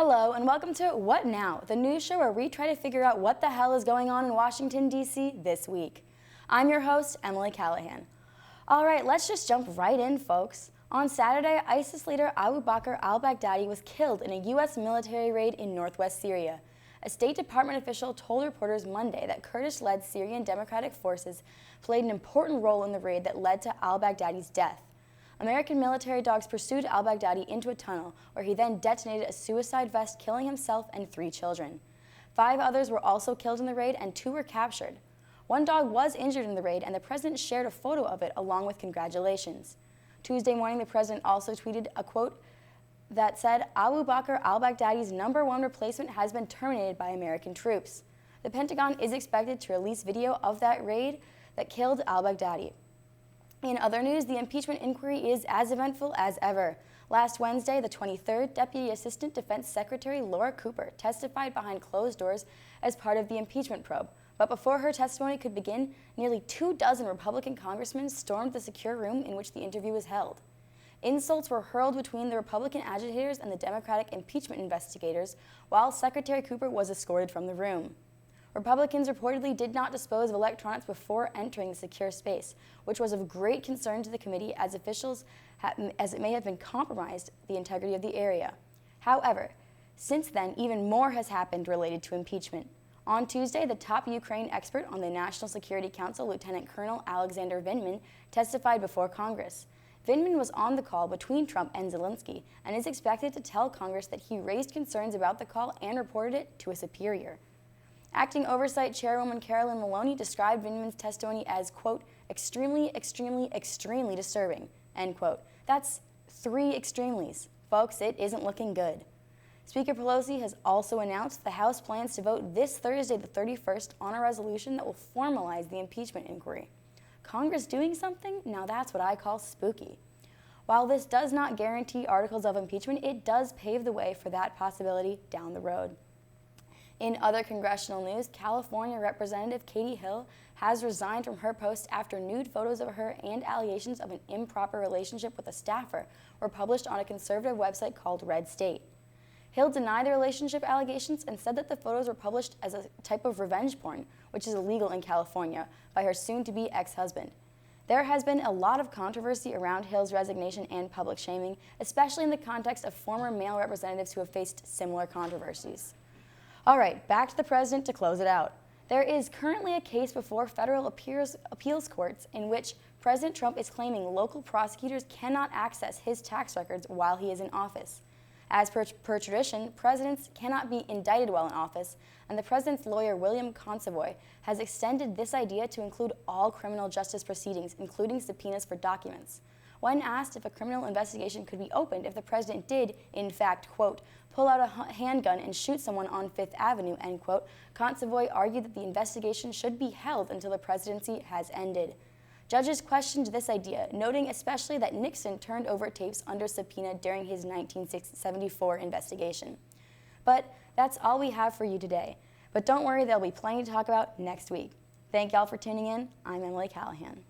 Hello and welcome to What Now, the news show where we try to figure out what the hell is going on in Washington, D.C. this week. I'm your host, Emily Callahan. All right, let's just jump right in, folks. On Saturday, ISIS leader al-Bakr al-Baghdadi was killed in a U.S. military raid in northwest Syria. A State Department official told reporters Monday that Kurdish-led Syrian Democratic Forces played an important role in the raid that led to al-Baghdadi's death. American military dogs pursued al-Baghdadi into a tunnel, where he then detonated a suicide vest, killing himself and 3 children. 5 others were also killed in the raid, and 2 were captured. 1 dog was injured in the raid, and the president shared a photo of it along with congratulations. Tuesday morning, the president also tweeted a quote that said, "Bakr al-Baghdadi's #1 replacement has been terminated by American troops." The Pentagon is expected to release video of that raid that killed al-Baghdadi. In other news, the impeachment inquiry is as eventful as ever. Last Wednesday, the 23rd, Deputy Assistant Defense Secretary Laura Cooper testified behind closed doors as part of the impeachment probe. But before her testimony could begin, nearly 24 Republican congressmen stormed the secure room in which the interview was held. Insults were hurled between the Republican agitators and the Democratic impeachment investigators, while Secretary Cooper was escorted from the room. Republicans reportedly did not dispose of electronics before entering the secure space, which was of great concern to the committee as it may have been compromised the integrity of the area. However, since then, even more has happened related to impeachment. On Tuesday, the top Ukraine expert on the National Security Council, Lieutenant Colonel Alexander Vindman, testified before Congress. Vindman was on the call between Trump and Zelensky and is expected to tell Congress that he raised concerns about the call and reported it to a superior. Acting Oversight Chairwoman Carolyn Maloney described Vindman's testimony as, quote, extremely disturbing, end quote. That's 3 extremelies. Folks, it isn't looking good. Speaker Pelosi has also announced the House plans to vote this Thursday, the 31st, on a resolution that will formalize the impeachment inquiry. Congress doing something? Now that's what I call spooky. While this does not guarantee articles of impeachment, it does pave the way for that possibility down the road. In other congressional news, California Representative Katie Hill has resigned from her post after nude photos of her and allegations of an improper relationship with a staffer were published on a conservative website called Red State. Hill denied the relationship allegations and said that the photos were published as a type of revenge porn, which is illegal in California, by her soon-to-be ex-husband. There has been a lot of controversy around Hill's resignation and public shaming, especially in the context of former male representatives who have faced similar controversies. All right, back to the president to close it out. There is currently a case before federal appeals courts in which President Trump is claiming local prosecutors cannot access his tax records while he is in office. As per tradition, presidents cannot be indicted while in office, and the president's lawyer, William Consovoy, has extended this idea to include all criminal justice proceedings, including subpoenas for documents. When asked if a criminal investigation could be opened if the president did, in fact, quote, pull out a handgun and shoot someone on Fifth Avenue, end quote, Consovoy argued that the investigation should be held until the presidency has ended. Judges questioned this idea, noting especially that Nixon turned over tapes under subpoena during his 1974 investigation. But that's all we have for you today. But don't worry, there'll be plenty to talk about next week. Thank y'all for tuning in. I'm Emily Callahan.